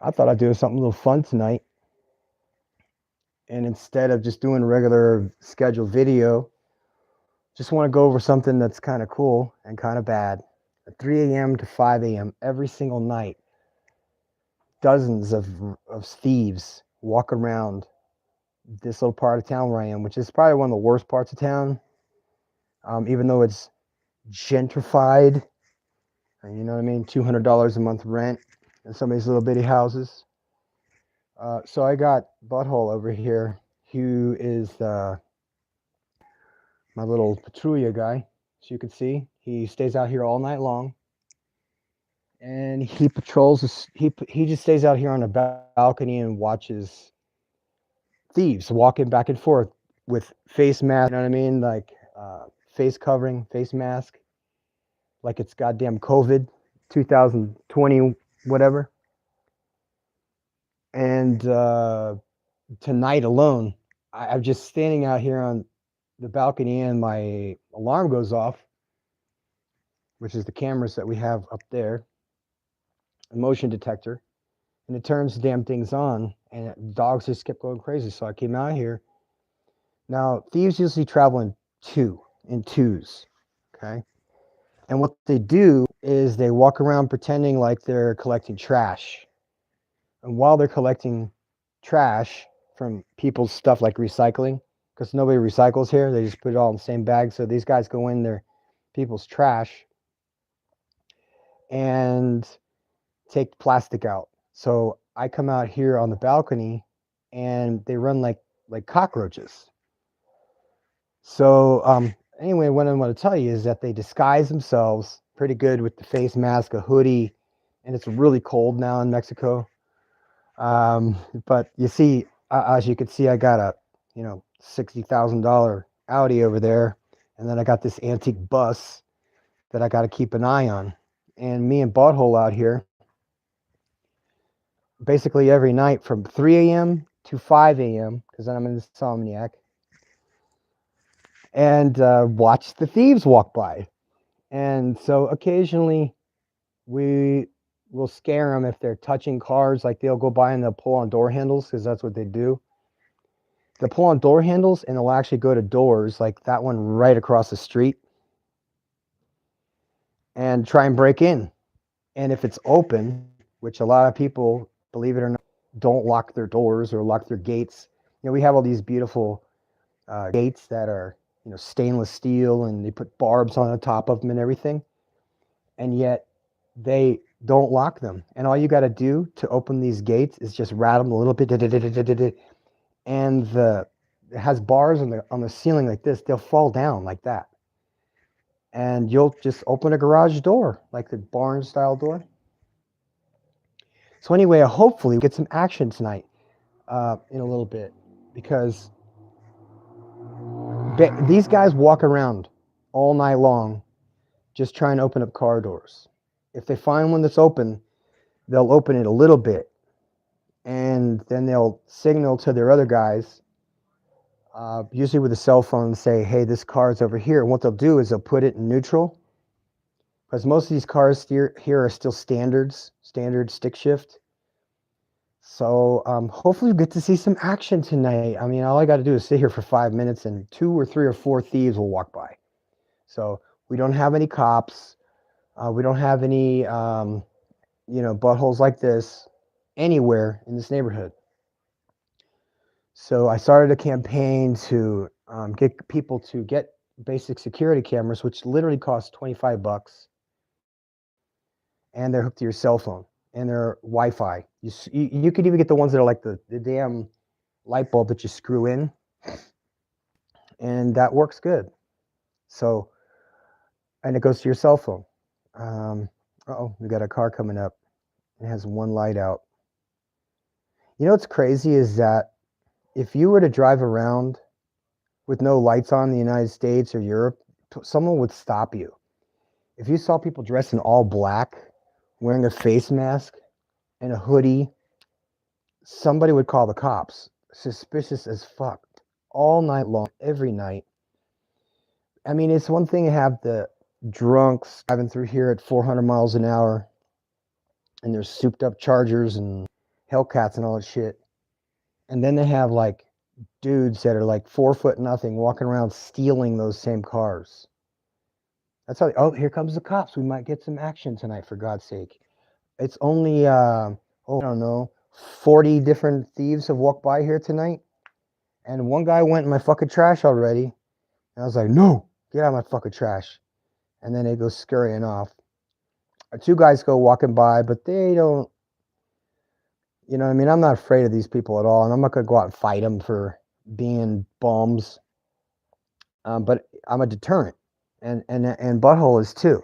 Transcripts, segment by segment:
I thought I'd do something a little fun tonight. And instead of just doing a regular scheduled video, just want to go over something that's kind of cool and kind of bad. At 3 a.m. to 5 a.m. every single night, dozens of thieves walk around this little part of town where I am, which is probably one of the worst parts of town, even though it's gentrified. You know what I mean? $200 a month rent in some of these little bitty houses. So I got Butthole over here, who is my little patrouilla guy. As you can see, he stays out here all night long, and he patrols. He just stays out here on the balcony and watches thieves walking back and forth with face mask. You know what I mean? Like face covering, face mask, like it's goddamn COVID, 2020, whatever. And tonight alone, I'm just standing out here on the balcony, and my alarm goes off, which is the cameras that we have up there, a motion detector, and it turns the damn things on, and dogs just kept going crazy. So I came out here. Now, thieves usually travel in twos, okay? And what they do is they walk around pretending like they're collecting trash. And while they're collecting trash from people's stuff like recycling, because nobody recycles here, they just put it all in the same bag. So these guys go in their people's trash and take plastic out. So I come out here on the balcony and they run like cockroaches. So anyway, what I want to tell you is that they disguise themselves pretty good with the face mask, a hoodie, and it's really cold now in Mexico. But you see, as you can see, I got a $60,000 Audi over there, and then I got this antique bus that I got to keep an eye on. And me and Butthole out here, basically every night from 3 a.m. to 5 a.m. because I'm an insomniac, and watch the thieves walk by. And so occasionally we will scare them if they're touching cars. Like they'll go by and they'll pull on door handles because that's what they do. They'll pull on door handles and they'll actually go to doors like that one right across the street and try and break in. And if it's open, which a lot of people, believe it or not, don't lock their doors or lock their gates. We have all these beautiful gates that are stainless steel, and they put barbs on the top of them and everything, and yet they don't lock them. And all you got to do to open these gates is just rattle them a little bit, and it has bars on the ceiling like this. They'll fall down like that, and you'll just open a garage door like the barn style door. So anyway, hopefully we'll get some action tonight in a little bit, because these guys walk around all night long just trying to open up car doors. If they find one that's open, they'll open it a little bit, and then they'll signal to their other guys, usually with a cell phone, and say, hey, this car's over here. And what they'll do is they'll put it in neutral, because most of these cars here are still standard stick shift. So hopefully we'll get to see some action tonight. I mean, all I got to do is sit here for 5 minutes and 2 or 3 or 4 thieves will walk by. So we don't have any cops. We don't have any, buttholes like this anywhere in this neighborhood. So I started a campaign to get people to get basic security cameras, which literally cost $25, and they're hooked to your cell phone, and they're Wi-Fi. You could even get the ones that are like the damn light bulb that you screw in, and that works good. So, and it goes to your cell phone. We got a car coming up. It has one light out. What's crazy is that if you were to drive around with no lights on in the United States or Europe, someone would stop you. If you saw people dressed in all black, wearing a face mask and a hoodie, somebody would call the cops. Suspicious as fuck. All night long, every night. I mean, it's one thing to have the drunks driving through here at 400 miles an hour, and there's souped up Chargers and Hellcats and all that shit. And then they have like dudes that are like 4 foot nothing walking around stealing those same cars. That's how. Oh, here comes the cops. We might get some action tonight, for God's sake. It's only I don't know, 40 different thieves have walked by here tonight, and one guy went in my fucking trash already. And I was like, no, get out of my fucking trash. And then they go scurrying off. Two guys go walking by, but they don't. You know what I mean? I'm not afraid of these people at all, and I'm not gonna go out and fight them for being bums. But I'm a deterrent, and Butthole is too.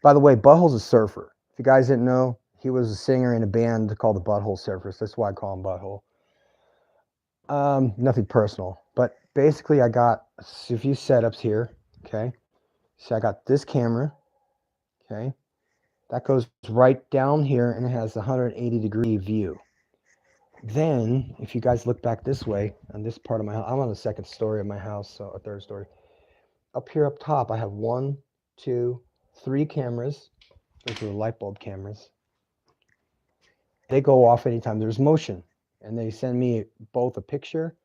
By the way, Butthole's a surfer. If you guys didn't know, he was a singer in a band called the Butthole Surfers. That's why I call him Butthole. Nothing personal, but basically I got a few setups here. Okay, so I got this camera. Okay, that goes right down here and it has a 180-degree view. Then, if you guys look back this way on this part of my house, I'm on the second story of my house, so a third story. Up here up top, I have 1, 2, 3 cameras. Those are the light bulb cameras. They go off anytime there's motion, and they send me both a picture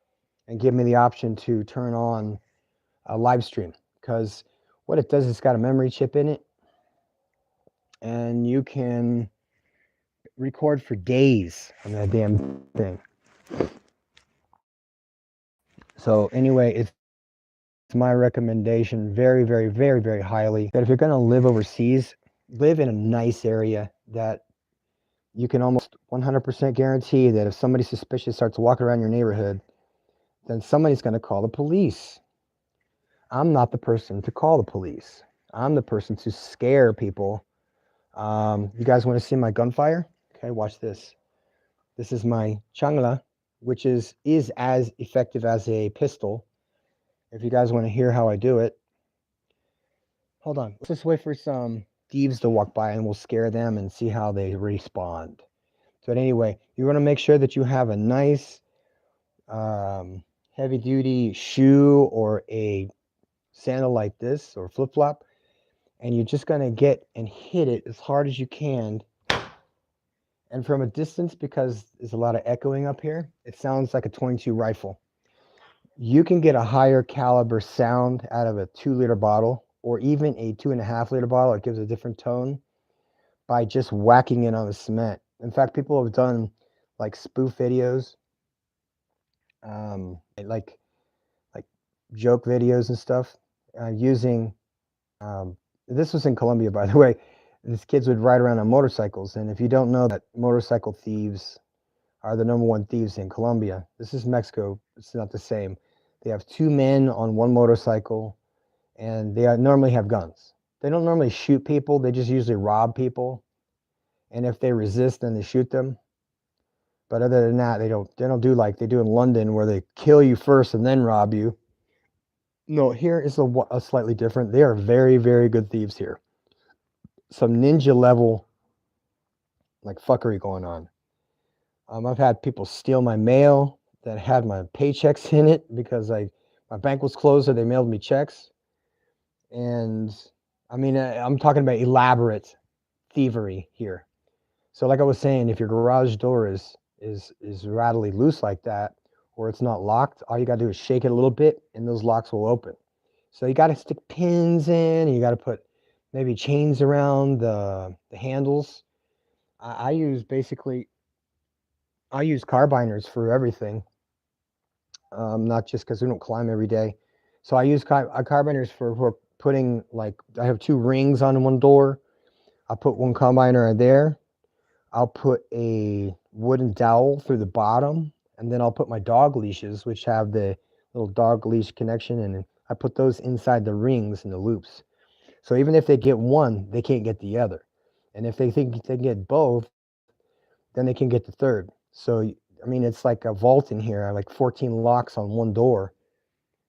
and give me the option to turn on a live stream, because what it does is it's got a memory chip in it, and you can record for days on that damn thing. So anyway, it's my recommendation very, very, very, very highly that if you're going to live overseas, live in a nice area that you can almost 100% guarantee that if somebody suspicious starts walking around your neighborhood, then somebody's going to call the police. I'm not the person to call the police. I'm the person to scare people. You guys want to see my gunfire? Okay, watch this. This is my changla, which is as effective as a pistol. If you guys want to hear how I do it, hold on. Let's just wait for some thieves to walk by and we'll scare them and see how they respond. So anyway, you want to make sure that you have a nice heavy duty shoe or a sandal like this or flip flop, and you're just going to get and hit it as hard as you can. And from a distance, because there's a lot of echoing up here, it sounds like a 22 rifle. You can get a higher caliber sound out of a 2-liter bottle or even a 2.5-liter bottle. It gives a different tone by just whacking it on the cement. In fact, people have done like spoof videos, like joke videos and stuff, using. This was in Colombia, by the way. These kids would ride around on motorcycles, and if you don't know that motorcycle thieves are the #1 thieves in Colombia, this is Mexico. It's not the same. They have 2 men on 1 motorcycle, and they normally have guns. They don't normally shoot people. They just usually rob people, and if they resist, then they shoot them. But other than that, they don't do like they do in London, where they kill you first and then rob you. No, here is a slightly different. They are very, very good thieves here. Some ninja level like fuckery going on. I've had people steal my mail that had my paychecks in it because my bank was closed, so they mailed me checks. And I mean, I'm talking about elaborate thievery here. So, like I was saying, if your garage door is rattly loose like that, or it's not locked, all you gotta do is shake it a little bit, and those locks will open. So you gotta stick pins in, and you gotta put maybe chains around the handles. I use carbiners for everything, not just because we don't climb every day. So I use carbiners for putting, like, I have 2 rings on one door. I'll put 1 carbiner there. I'll put a wooden dowel through the bottom, and then I'll put my dog leashes, which have the little dog leash connection, and I put those inside the rings and the loops. So even if they get one, they can't get the other. And if they think they can get both, then they can get the third. So, I mean, it's like a vault in here. I have like 14 locks on one door.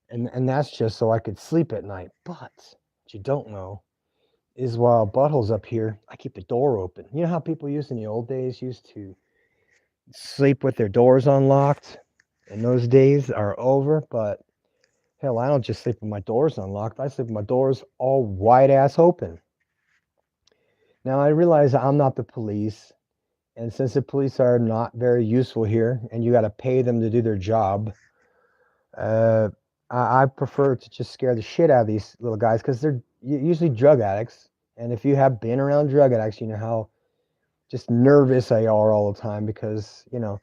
And that's just so I could sleep at night. But what you don't know is while Butthole's up here, I keep the door open. You know how people used in the old days used to sleep with their doors unlocked? And those days are over. But hell, I don't just sleep with my doors unlocked. I sleep with my doors all wide ass open. Now, I realize I'm not the police, And since the police are not very useful here, and you got to pay them to do their job, uh, I prefer to just scare the shit out of these little guys because they're usually drug addicts. And if you have been around drug addicts, you know how just nervous they are all the time because, you know,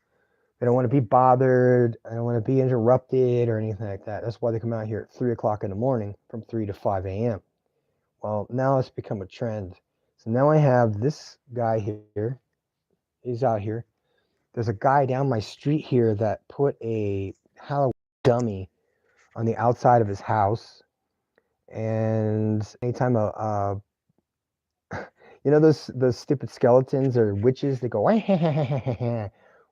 they don't want to be bothered. I don't want to be interrupted or anything like that. That's why they come out here at 3 o'clock in the morning from 3 to 5 a.m. Well, now it's become a trend. So now I have this guy here. He's out here. There's a guy down my street here that put a Halloween dummy on the outside of his house. And anytime you know those stupid skeletons or witches that go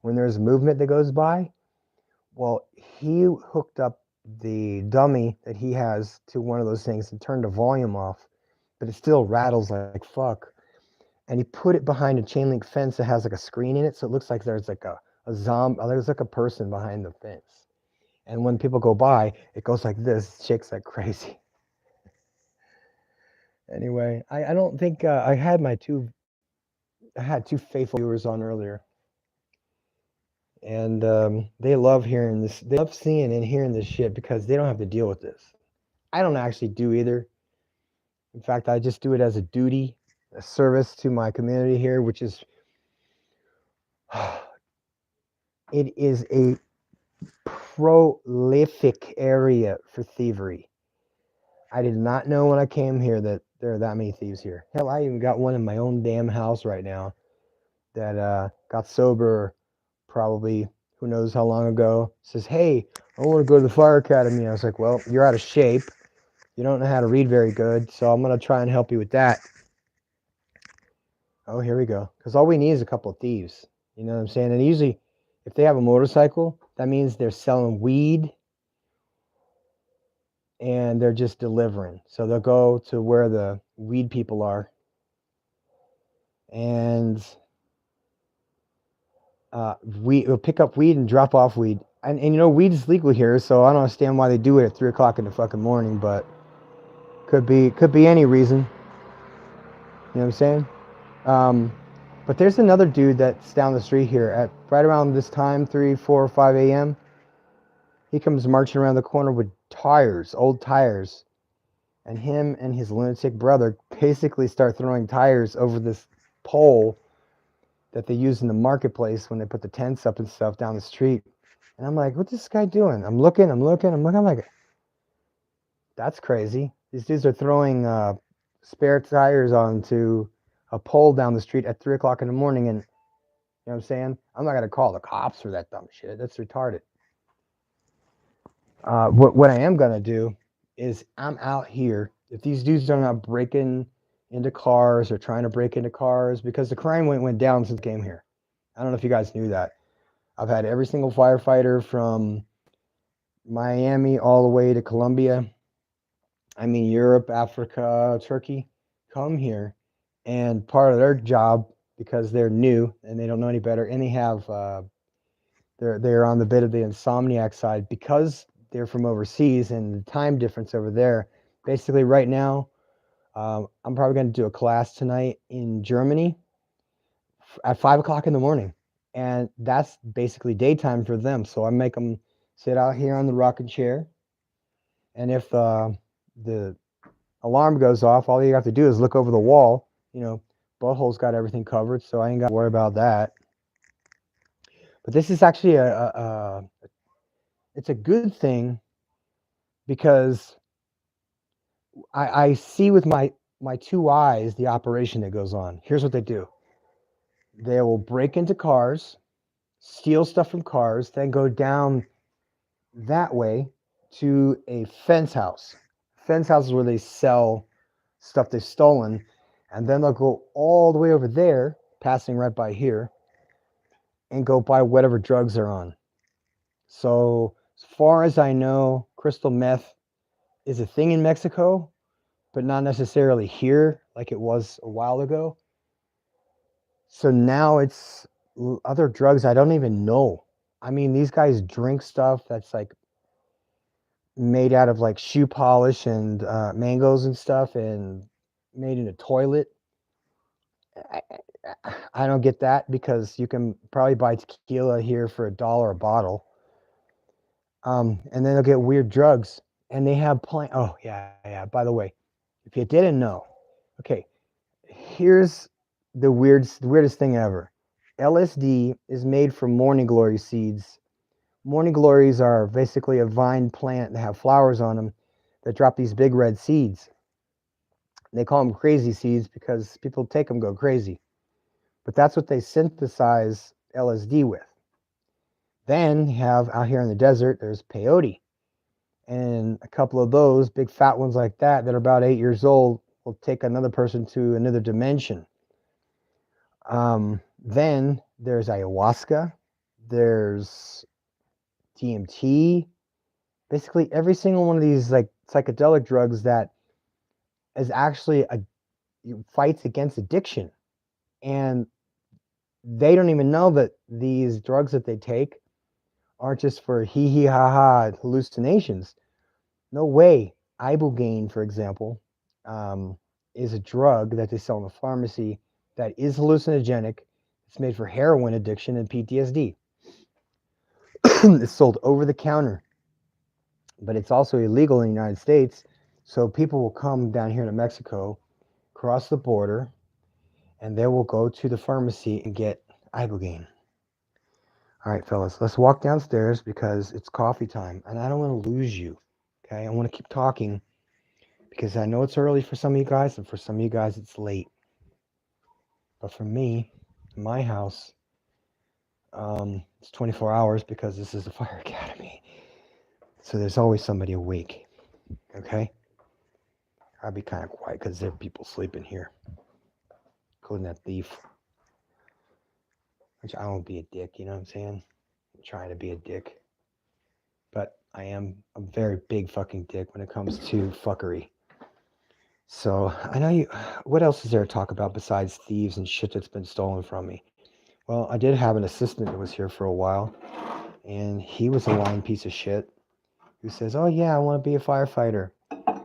when there's movement that goes by. Well, he hooked up the dummy that he has to one of those things and turned the volume off, but it still rattles like fuck. And he put it behind a chain link fence that has like a screen in it, so it looks like there's like a zombie, there's like a person behind the fence. And when people go by, it goes like this, shakes like crazy. Anyway, I don't think I had two faithful viewers on earlier, and they love hearing this. They love seeing and hearing this shit because they don't have to deal with this. I don't actually do either. In fact, I just do it as a duty, a service to my community here, which is it is a prolific area for thievery. I did not know when I came here that there are that many thieves here. Hell, I even got one in my own damn house right now that got sober probably who knows how long ago. Says, hey, I want to go to the fire academy. I was like, well, you're out of shape. You don't know how to read very good, so I'm going to try and help you with that. Oh, here we go. Because all we need is a couple of thieves. You know what I'm saying? And usually, if they have a motorcycle, that means they're selling weed and they're just delivering. So they'll go to where the weed people are and we'll pick up weed and drop off weed. And you know, weed is legal here, so I don't understand why they do it at 3 o'clock in the fucking morning, but could be any reason. You know what I'm saying? Um, but there's another dude that's down the street here at right around this time, 3, 4, 5 a.m. He comes marching around the corner with tires, old tires, and him and his lunatic brother basically start throwing tires over this pole that they use in the marketplace when they put the tents up and stuff down the street. And I'm like, what's this guy doing? I'm looking. I'm like, that's crazy. These dudes are throwing spare tires onto a pole down the street at 3 o'clock in the morning. And you know what I'm saying? I'm not going to call the cops for that dumb shit. That's retarded. What I am going to do is I'm out here. If these dudes are not breaking into cars or trying to break into cars, because the crime went down since I came here. I don't know if you guys knew that. I've had every single firefighter from Miami all the way to Colombia. I mean, Europe, Africa, Turkey, come here. And part of their job, because they're new and they don't know any better, and they have, they're on the bit of the insomniac side because they're from overseas and the time difference over there. Basically, right now, I'm probably going to do a class tonight in Germany at 5 o'clock in the morning. And that's basically daytime for them. So I make them sit out here on the rocking chair. And if the alarm goes off, all you have to do is look over the wall. You know, Butthole's got everything covered, so I ain't got to worry about that. But this is actually it's a good thing because I see with my two eyes the operation that goes on. Here's what they do. They will break into cars, steal stuff from cars, then go down that way to a fence house. Fence house is where they sell stuff they've stolen, and then they'll go all the way over there, passing right by here, and go buy whatever drugs they're on. So, as far as I know, crystal meth is a thing in Mexico, but not necessarily here like it was a while ago. So now it's other drugs I don't even know. I mean, these guys drink stuff that's like made out of like shoe polish and mangoes and stuff and made in a toilet. I don't get that because you can probably buy tequila here for $1 a bottle. And then they'll get weird drugs, and they have Oh yeah. By the way, if you didn't know, okay, here's the weirdest thing ever. LSD is made from morning glory seeds. Morning glories are basically a vine plant that have flowers on them that drop these big red seeds. They call them crazy seeds because people take them, go crazy. But that's what they synthesize LSD with. Then you have out here in the desert, there's peyote. And a couple of those big fat ones like that are about 8 years old will take another person to another dimension. Then there's ayahuasca, there's DMT, basically every single one of these like psychedelic drugs that is actually a fights against addiction. And they don't even know that these drugs that they take aren't just for hee hee ha ha hallucinations. No way. Ibogaine, for example, um, is a drug that they sell in the pharmacy that is hallucinogenic. It's made for heroin addiction and PTSD. It's sold over the counter, but it's also illegal in the United States. So people will come down here to Mexico, cross the border, and they will go to the pharmacy and get Ibogaine. All right, fellas, let's walk downstairs because it's coffee time, and I don't want to lose you. Okay, I want to keep talking because I know it's early for some of you guys, and for some of you guys, it's late. But for me, in my house, it's 24 hours because this is a fire academy. So there's always somebody awake. Okay? I'll be kind of quiet because there are people sleeping here, including that thief. Which I won't be a dick, you know what I'm saying? I'm trying to be a dick. But I am a very big fucking dick when it comes to fuckery. So I know you. What else is there to talk about besides thieves and shit that's been stolen from me? Well, I did have an assistant that was here for a while, and he was a lying piece of shit who says, "Oh yeah, I want to be a firefighter."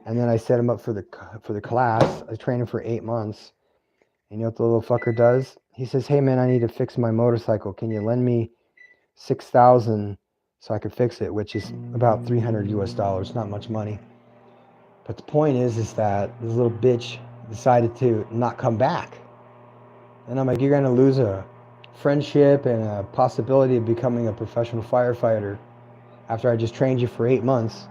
And then I set him up for the class. I trained him for 8 months. And you know what the little fucker does? He says, "Hey man, I need to fix my motorcycle. Can you lend me 6,000 so I can fix it?" Which is about $300 US, not much money. But the point is that this little bitch decided to not come back. And I'm like, you're gonna lose a friendship and a possibility of becoming a professional firefighter after I just trained you for 8 months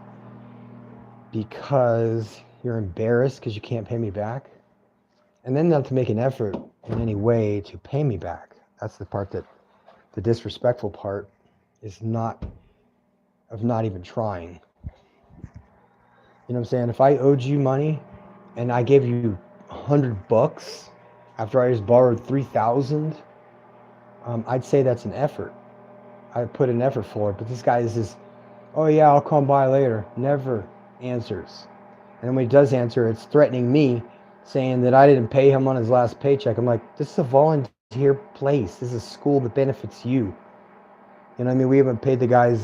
because you're embarrassed because you can't pay me back. And then not to make an effort in any way to pay me back. That's the part that the disrespectful part is not of not even trying. You know what I'm saying? If I owed you money and I gave you $100 after I just borrowed 3,000, I'd say that's an effort. I put an effort for it. But this guy is just, "Oh yeah, I'll come by later." Never answers. And when he does answer, it's threatening me, saying that I didn't pay him on his last paycheck. I'm like, this is a volunteer place. This is a school that benefits you. You know what I mean? We haven't paid the guy's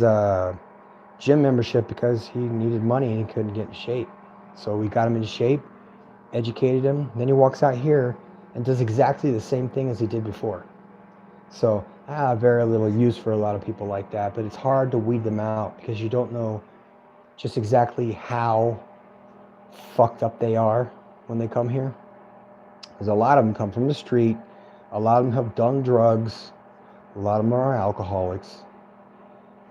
gym membership because he needed money and he couldn't get in shape. So we got him in shape, educated him. Then he walks out here and does exactly the same thing as he did before. So I have very little use for a lot of people like that, but it's hard to weed them out because you don't know just exactly how fucked up they are when they come here. Because a lot of them come from the street, a lot of them have done drugs, a lot of them are alcoholics,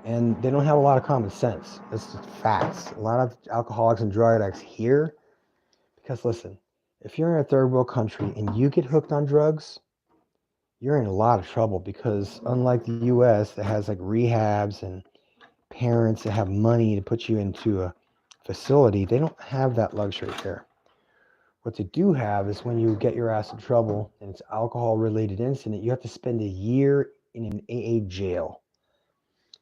and they don't have a lot of common sense. That's just facts. A lot of alcoholics and drug addicts here, because listen, if you're in a third world country and you get hooked on drugs, you're in a lot of trouble because unlike the US that has like rehabs and parents that have money to put you into a facility, they don't have that luxury there. What they do have is when you get your ass in trouble and it's alcohol related incident, you have to spend a year in an AA jail.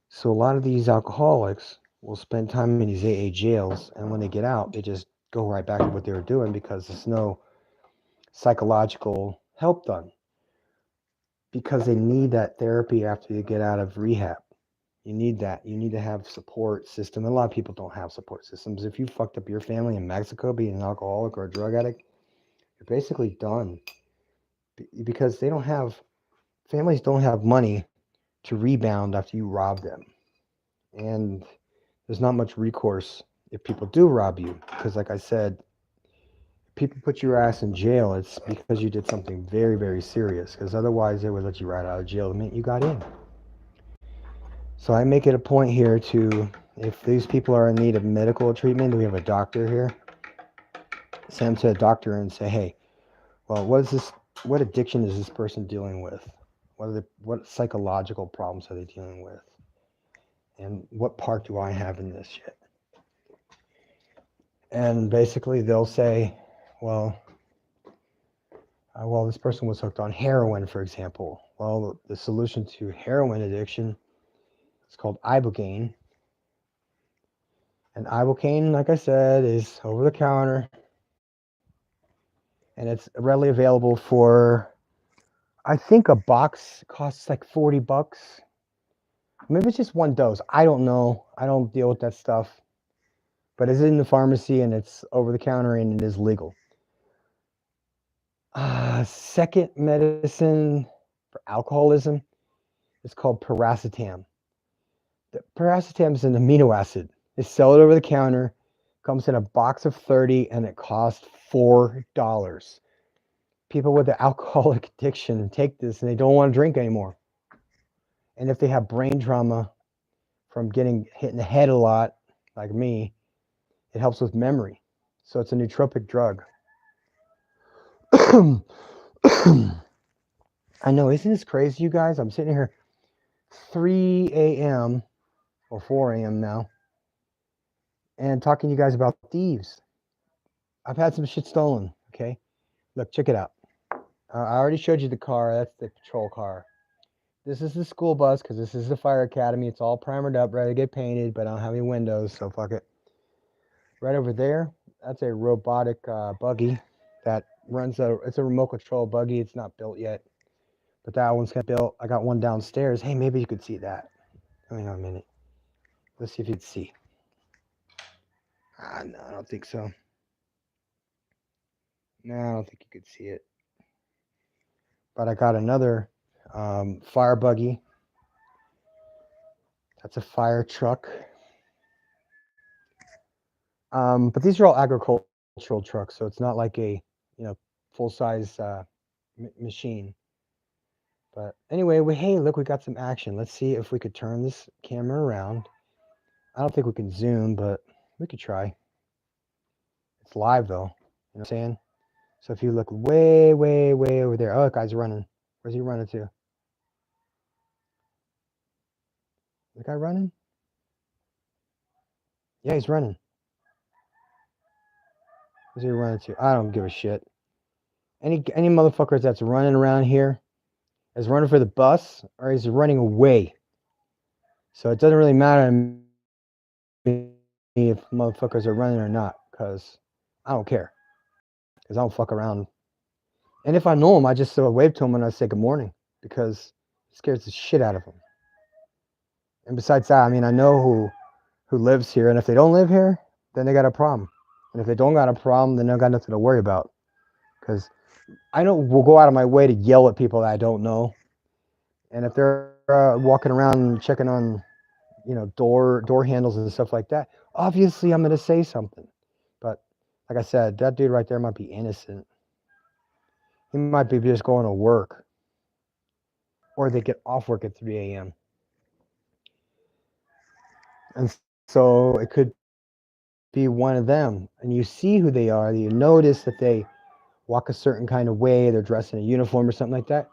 So a lot of these alcoholics will spend time in these AA jails, and when they get out, they just go right back to what they were doing because there's no psychological help done. Because they need that therapy after you get out of rehab. You need that. You need to have support system. A lot of people don't have support systems. If you fucked up your family in Mexico being an alcoholic or a drug addict, you're basically done. because families don't have money to rebound after you rob them. And there's not much recourse if people do rob you. Because, like I said, people put your ass in jail, it's because you did something very, very serious. Because otherwise, they would let you right out of jail the minute you got in. So I make it a point here to, if these people are in need of medical treatment, we have a doctor here, send them to a doctor and say, hey, well, what addiction is this person dealing with? What psychological problems are they dealing with? And what part do I have in this shit? And basically they'll say, well, this person was hooked on heroin, for example. Well, the solution to heroin addiction is called ibogaine. And ibogaine, like I said, is over the counter. And it's readily available for, I think a box costs like $40. Maybe it's just one dose. I don't know. I don't deal with that stuff. But it's in the pharmacy and it's over the counter and it is legal. Second medicine for alcoholism is called paracetam. The paracetam is an amino acid. They sell it over the counter, comes in a box of 30, and it costs $4. People with the alcoholic addiction take this and they don't want to drink anymore. And if they have brain trauma from getting hit in the head a lot, like me, it helps with memory. So it's a nootropic drug. I know, isn't this crazy, you guys? I'm sitting here 3 a.m. or 4 a.m. now and talking to you guys about thieves. I've had some shit stolen, okay? Look, check it out. I already showed you the car. That's the patrol car. This is the school bus because this is the fire academy. It's all primered up, ready to get painted, but I don't have any windows, so fuck it. Right over there, that's a robotic buggy that runs it's a remote control buggy. It's not built yet, but that one's gonna be built. I got one downstairs. Hey, maybe you could see that. Hang on a minute. Let's see if you can see. No, I don't think so. No, I don't think you could see it. But I got another fire buggy. That's a fire truck. But these are all agricultural trucks, so it's not like a full-size machine. But anyway, hey, look, we got some action. Let's see if we could turn this camera around. I don't think we can zoom, but we could try. It's live though. You know what I'm saying? So if you look way, way, way over there, oh, that guy's running. Where's he running to? The guy running? Yeah, he's running. Where's he running to? I don't give a shit. Any motherfuckers that's running around here is running for the bus or is running away. So it doesn't really matter to me if motherfuckers are running or not, because I don't care. Because I don't fuck around. And if I know them, I just wave to them and I say good morning, because it scares the shit out of them. And besides that, I mean, I know who lives here, and if they don't live here, then they got a problem. And if they don't got a problem, then they got nothing to worry about. Because I know we'll go out of my way to yell at people that I don't know. And if they're walking around checking on, door handles and stuff like that, obviously I'm going to say something. But like I said, that dude right there might be innocent. He might be just going to work. Or they get off work at 3 a.m. And so it could be one of them. And you see who they are. You notice that they walk a certain kind of way. They're dressed in a uniform or something like that.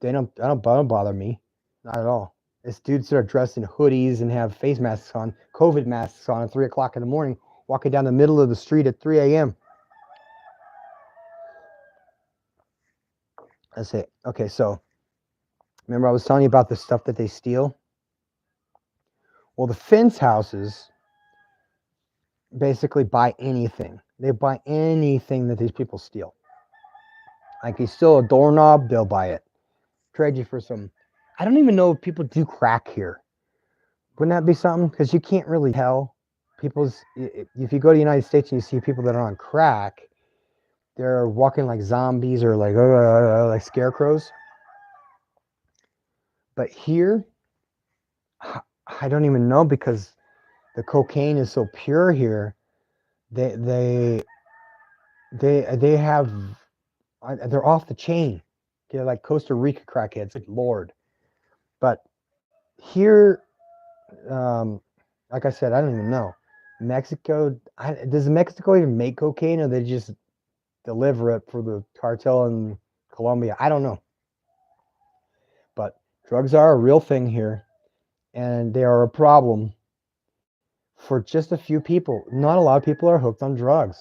They don't bother me. Not at all. It's dudes that are dressed in hoodies and have face masks on, COVID masks on at 3 o'clock in the morning, walking down the middle of the street at 3 a.m. That's it. Okay, so remember I was telling you about the stuff that they steal? Well, the fence houses basically buy anything. They buy anything that these people steal. Like you steal a doorknob, they'll buy it. Trade you for some. I don't even know if people do crack here. Wouldn't that be something? Because you can't really tell. If you go to the United States and you see people that are on crack, They're walking like zombies or like scarecrows. But here, I don't even know because the cocaine is so pure here. They they they have they're off the chain. They're like Costa Rica crackheads. Good Lord. But here, um, like I said, I don't even know. Mexico, does Mexico even make cocaine, or they just deliver it for the cartel in Colombia? I don't know. But drugs are a real thing here, and they are a problem for just a few people. Not a lot of people are hooked on drugs,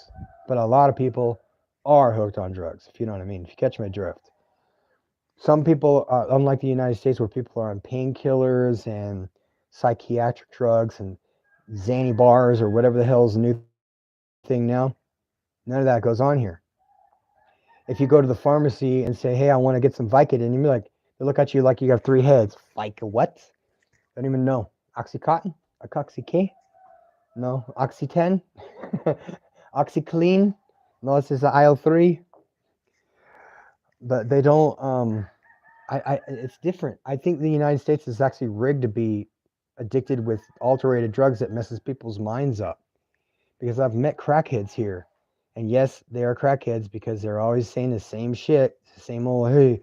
but a lot of people are hooked on drugs, if you know what I mean, if you catch my drift. Some people, unlike the United States, where people are on painkillers and psychiatric drugs and Xanny bars or whatever the hell is the new thing now, none of that goes on here. If you go to the pharmacy and say, "Hey, I want to get some Vicodin," and you're like, they look at you like you have three heads. Vica what? Don't even know. Oxycontin? Oxy No. Oxy-10? OxyClean? No, this is the IL-3. But they don't. It's different. I think the United States is actually rigged to be addicted with alterated drugs that messes people's minds up. Because I've met crackheads here, and yes, they are crackheads because they're always saying the same shit, the same old, "Hey,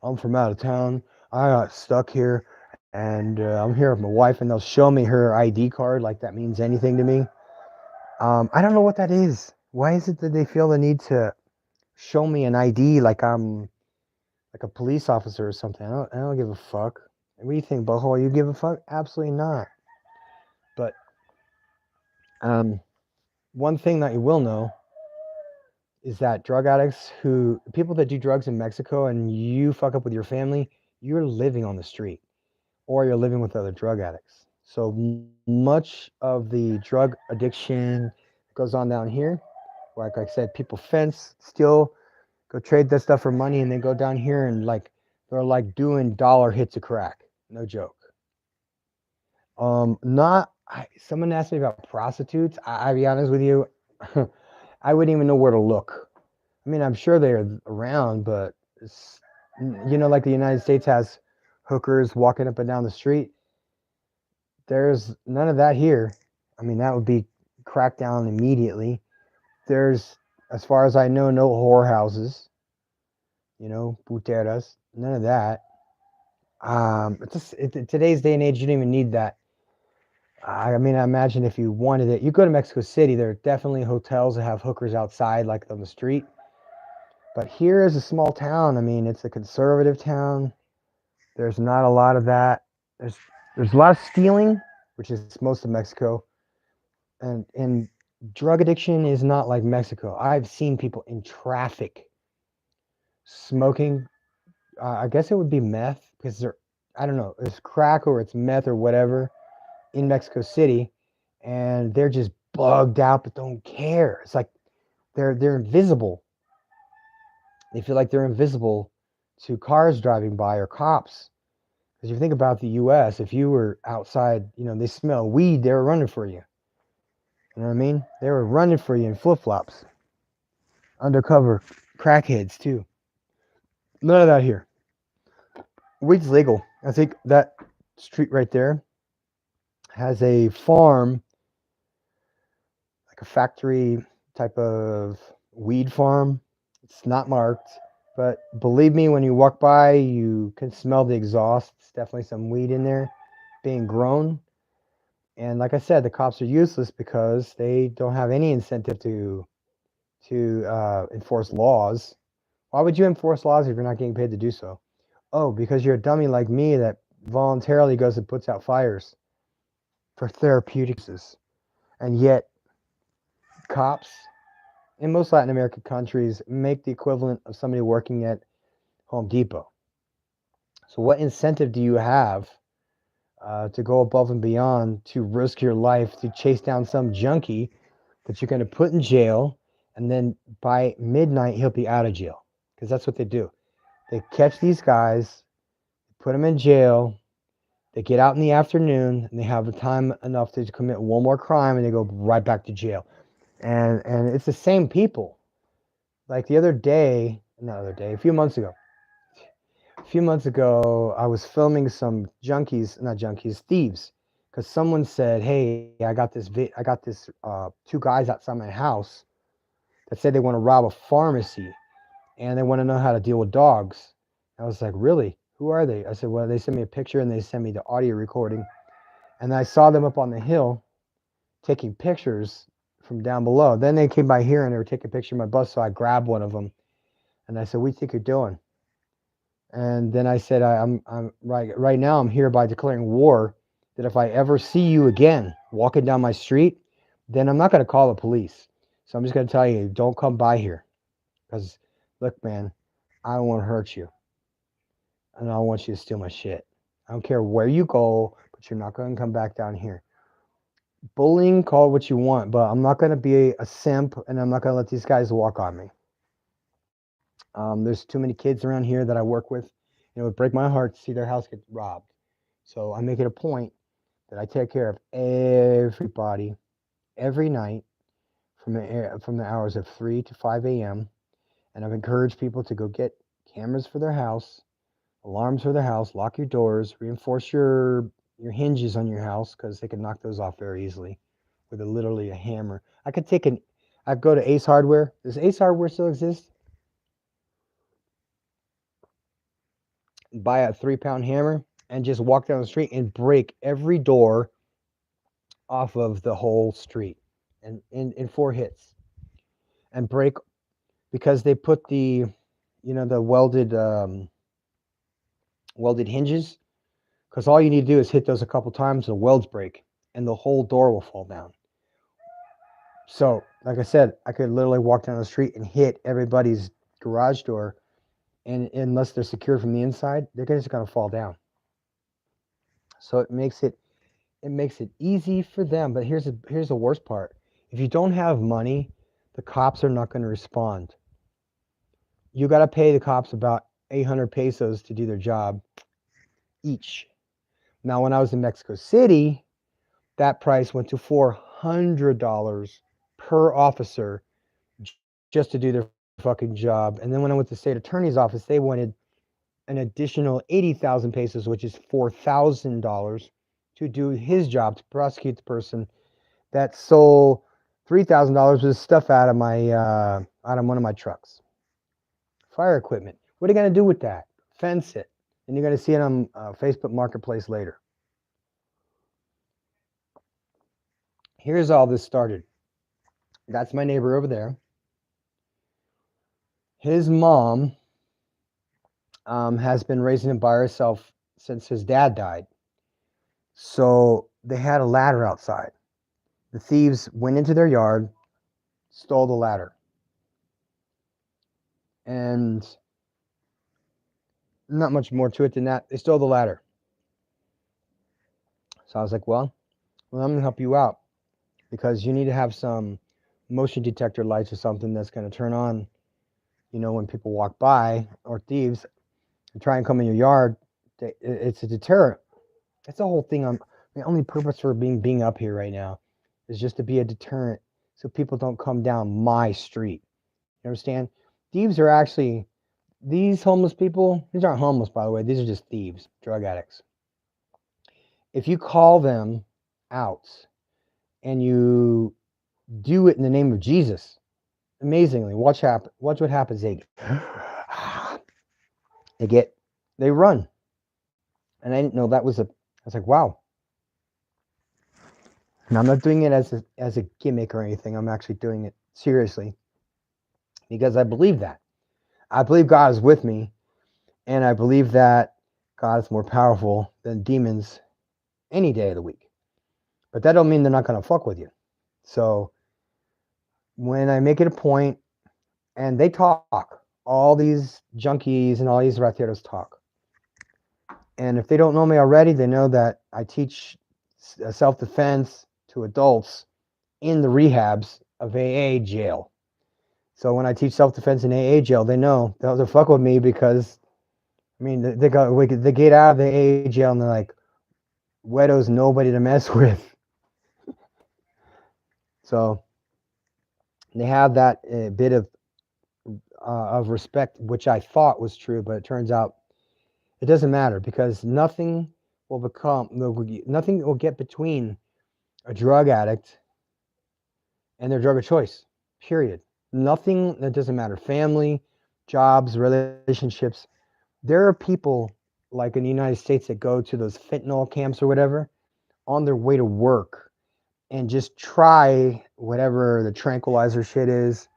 I'm from out of town. I got stuck here, and I'm here with my wife," and they'll show me her ID card like that means anything to me. I don't know what that is. Why is it that they feel the need to show me an ID like I'm like a police officer or something? I don't give a fuck. What do you think, butthole? You give a fuck? Absolutely not. But um, one thing that you will know is that drug addicts people that do drugs in Mexico and you fuck up with your family, you're living on the street or you're living with other drug addicts. So much of the drug addiction goes on down here. Like I said, people fence, steal, go trade that stuff for money, and then go down here and they're like doing dollar hits of crack. No joke. Not. Someone asked me about prostitutes. I'll be honest with you, I wouldn't even know where to look. I mean, I'm sure they're around, but like the United States has hookers walking up and down the street. There's none of that here. I mean, that would be cracked down immediately. There's, as far as I know, no whorehouses. Puteras, none of that. Today's day and age, you don't even need that. I mean, I imagine if you wanted it, you go to Mexico City, there are definitely hotels that have hookers outside, like on the street. But here is a small town. I mean, it's a conservative town. There's not a lot of that. There's a lot of stealing, which is most of Mexico, and drug addiction is not like Mexico. I've seen people in traffic smoking. I guess it would be meth because I don't know, it's crack or it's meth or whatever in Mexico City, and they're just bugged out but don't care. It's like they're invisible. They feel like they're invisible to cars driving by or cops. Because if you think about the U.S., if you were outside, they smell weed, they were running for you. You know what I mean? They were running for you in flip-flops. Undercover crackheads, too. None of that here. Weed's legal. I think that street right there has a farm, like a factory type of weed farm. It's not marked, but believe me, when you walk by, you can smell the exhaust. It's definitely some weed in there being grown. And like I said, the cops are useless because they don't have any incentive to enforce laws. Why would you enforce laws if you're not getting paid to do so? Oh, because you're a dummy like me that voluntarily goes and puts out fires for therapeutics. And yet, cops in most Latin American countries make the equivalent of somebody working at Home Depot. So, what incentive do you have to go above and beyond to risk your life to chase down some junkie that you're going to put in jail, and then by midnight he'll be out of jail? Because that's what they do. They catch these guys, put them in jail, they get out in the afternoon, and they have the time enough to commit one more crime, and they go right back to jail. And it's the same people. Like the other day, not other day, a few months ago, I was filming some junkies, not junkies, thieves, because someone said, "Hey, I got this two guys outside my house that said they want to rob a pharmacy and they want to know how to deal with dogs." I was like, "Really? Who are they?" I said, "Well, they sent me a picture and they sent me the audio recording, and I saw them up on the hill taking pictures from down below. Then they came by here and they were taking a picture of my bus, so I grabbed one of them and I said, "What do you think you're doing?" And then I said, I'm right now. I'm here by declaring war. That if I ever see you again walking down my street, then I'm not going to call the police. So I'm just going to tell you, don't come by here, because look, man, I don't want to hurt you, and I don't want you to steal my shit. I don't care where you go, but you're not going to come back down here. Bullying, call it what you want, but I'm not going to be a simp, and I'm not going to let these guys walk on me. There's too many kids around here that I work with. It would break my heart to see their house get robbed. So I make it a point that I take care of everybody every night from the hours of 3 to 5 a.m. And I've encouraged people to go get cameras for their house, alarms for their house, lock your doors, reinforce your hinges on your house, because they can knock those off very easily with literally a hammer. I go to Ace Hardware. Does Ace Hardware still exist? Buy a 3-pound hammer and just walk down the street and break every door off of the whole street, and in 4 hits, and break, because they put the welded hinges, because all you need to do is hit those a couple times, the welds break and the whole door will fall down. So like I said, I could literally walk down the street and hit everybody's garage door, and unless they're secured from the inside, they're just going to fall down. So it makes it easy for them. But here's the worst part: if you don't have money, the cops are not going to respond. You got to pay the cops about 800 pesos to do their job each. Now, when I was in Mexico City, that price went to $400 per officer just to do their fucking job. And then when I went to the state attorney's office, they wanted an additional 80,000 pesos, which is $4,000, to do his job, to prosecute the person that stole $3,000 with stuff out of one of my trucks. Fire equipment. What are you going to do with that? Fence it. And you're going to see it on Facebook Marketplace later. Here's all this started. That's my neighbor over there. His mom has been raising him by herself since his dad died. So they had a ladder outside. The thieves went into their yard, stole the ladder. And not much more to it than that. They stole the ladder. So I was like, well, I'm going to help you out, because you need to have some motion detector lights or something that's going to turn on, when people walk by, or thieves and try and come in your yard. It's a deterrent. That's the whole thing. The only purpose for being up here right now is just to be a deterrent, so people don't come down my street. You understand? Thieves are actually, these homeless people, these aren't homeless, by the way. These are just thieves, drug addicts. If you call them out and you do it in the name of Jesus, amazingly, watch what happens. They run. And I didn't know that I was like, wow. And I'm not doing it as a gimmick or anything. I'm actually doing it seriously, because I believe that. I believe God is with me, and I believe that God is more powerful than demons any day of the week. But that don't mean they're not going to fuck with you. So when I make it a point, and they talk, all these junkies and all these rateros talk. And if they don't know me already, they know that I teach self-defense to adults in the rehabs of AA jail. So when I teach self-defense in AA jail, they know they'll fuck with me, because they get out of the AA jail and they're like, Wedo's nobody to mess with. So they have that bit of of respect, which I thought was true, but it turns out it doesn't matter because nothing will get between a drug addict and their drug of choice. Period. Nothing that doesn't matter. Family, jobs, relationships. There are people like in the United States that go to those fentanyl camps or whatever on their way to work and just try whatever the tranquilizer shit is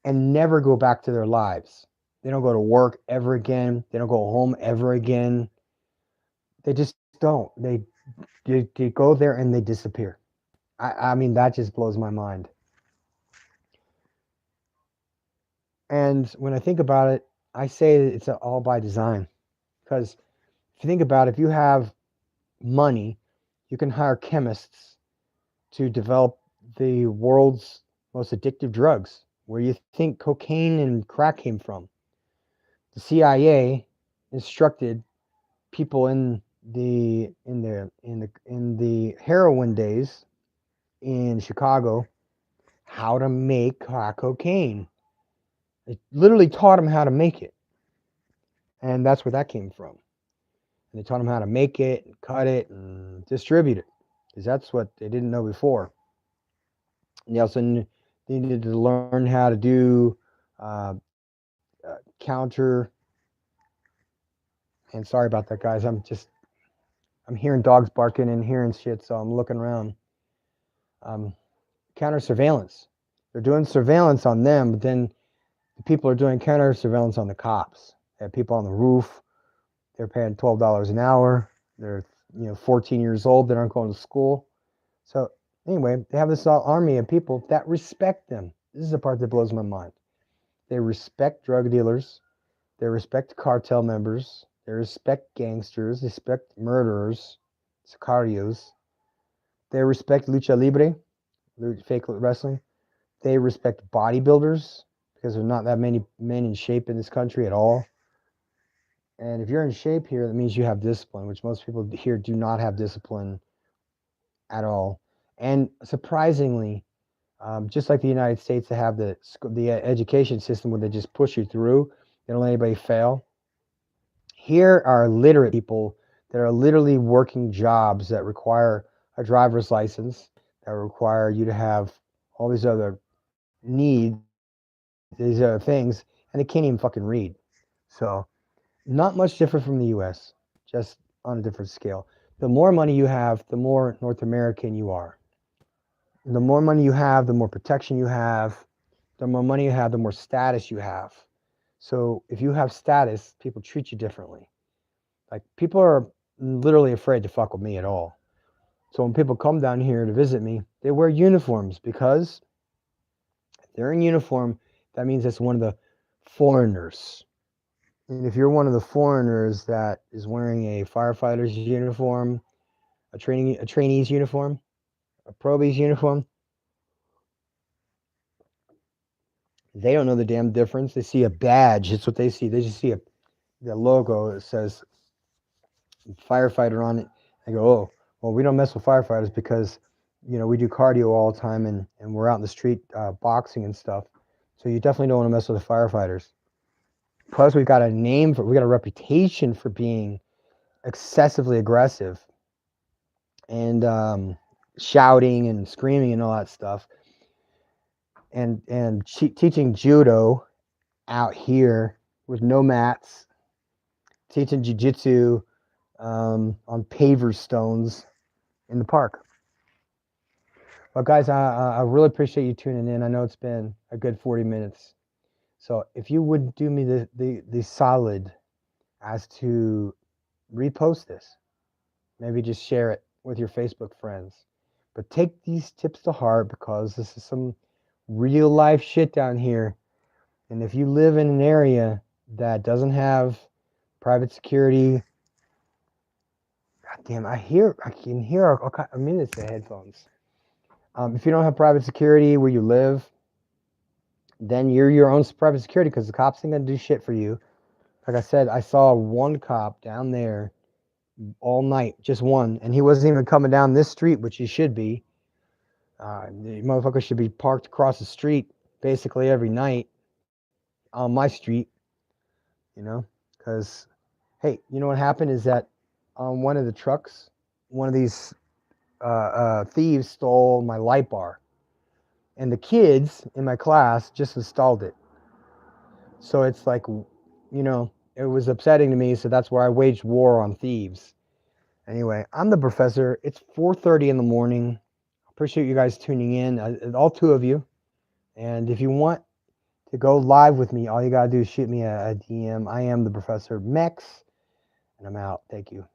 and never go back to their lives. They don't go to work ever again. They don't go home ever again. They just don't. They go there and they disappear. I mean, that just blows my mind. And when I think about it, I say that it's all by design. Because if you think about it, if you have money, you can hire chemists to develop the world's most addictive drugs. Where you think cocaine and crack came from? The CIA instructed people in the heroin days in Chicago how to make crack cocaine. It literally taught them how to make it, and that's where that came from. And they taught them how to make it, and cut it, and distribute it, because that's what they didn't know before. And they also needed to learn how to do uh, counter. And sorry about that, guys. I'm hearing dogs barking and hearing shit, so I'm looking around. Um, Counter surveillance. They're doing surveillance on them, but then the people are doing counter surveillance on the cops. They have people on the roof. They're paying $12 an hour. They're 14 years old. They aren't going to school. So anyway, they have this army of people that respect them. This is the part that blows my mind. They respect drug dealers. They respect cartel members. They respect gangsters. They respect murderers, sicarios. They respect lucha libre, fake wrestling. They respect bodybuilders because there's not that many men in shape in this country at all. And if you're in shape here, that means you have discipline, which most people here do not have discipline at all. And surprisingly, just like the United States, they have the education system where they just push you through. They don't let anybody fail. Here are literate people that are literally working jobs that require a driver's license, that require you to have all these other needs, these other things, and they can't even fucking read. So, not much different from the US, just on a different scale. The more money you have, the more North American you are. The more money you have, the more protection you have. The more money you have, the more status you have. So, if you have status, people treat you differently. Like, people are literally afraid to fuck with me at all. So when people come down here to visit me, they wear uniforms because if they're in uniform, that means it's one of the foreigners. And if you're one of the foreigners that is wearing a firefighter's uniform, a trainee's uniform, a probie's uniform, they don't know the damn difference. They see a badge. It's what they see. They just see the logo that says firefighter on it. They go, oh, well, we don't mess with firefighters because, we do cardio all the time and we're out in the street boxing and stuff. So you definitely don't want to mess with the firefighters. Plus, we got a reputation for being excessively aggressive and shouting and screaming and all that stuff. And teaching judo out here with no mats, teaching jiu-jitsu on paver stones in the park. Well, guys, I really appreciate you tuning in. I know it's been a good 40 minutes. So if you would do me the solid as to repost this, maybe just share it with your Facebook friends. But take these tips to heart because this is some real life shit down here. And if you live in an area that doesn't have private security, goddamn, I can hear a minute of headphones. If you don't have private security where you live, then you're your own private security because the cops ain't gonna do shit for you. Like I said, I saw one cop down there all night, just one, and he wasn't even coming down this street, which he should be. The motherfucker should be parked across the street basically every night. on my street, because hey, you know what happened is that on one of the trucks, one of these thieves stole my light bar, and the kids in my class just installed it. So it's like, it was upsetting to me. So that's where I waged war on thieves. Anyway, I'm the professor. It's 4:30 in the morning. Appreciate you guys tuning in, all two of you. And if you want to go live with me, all you gotta do is shoot me a DM. I am the Professor Mex, and I'm out. Thank you.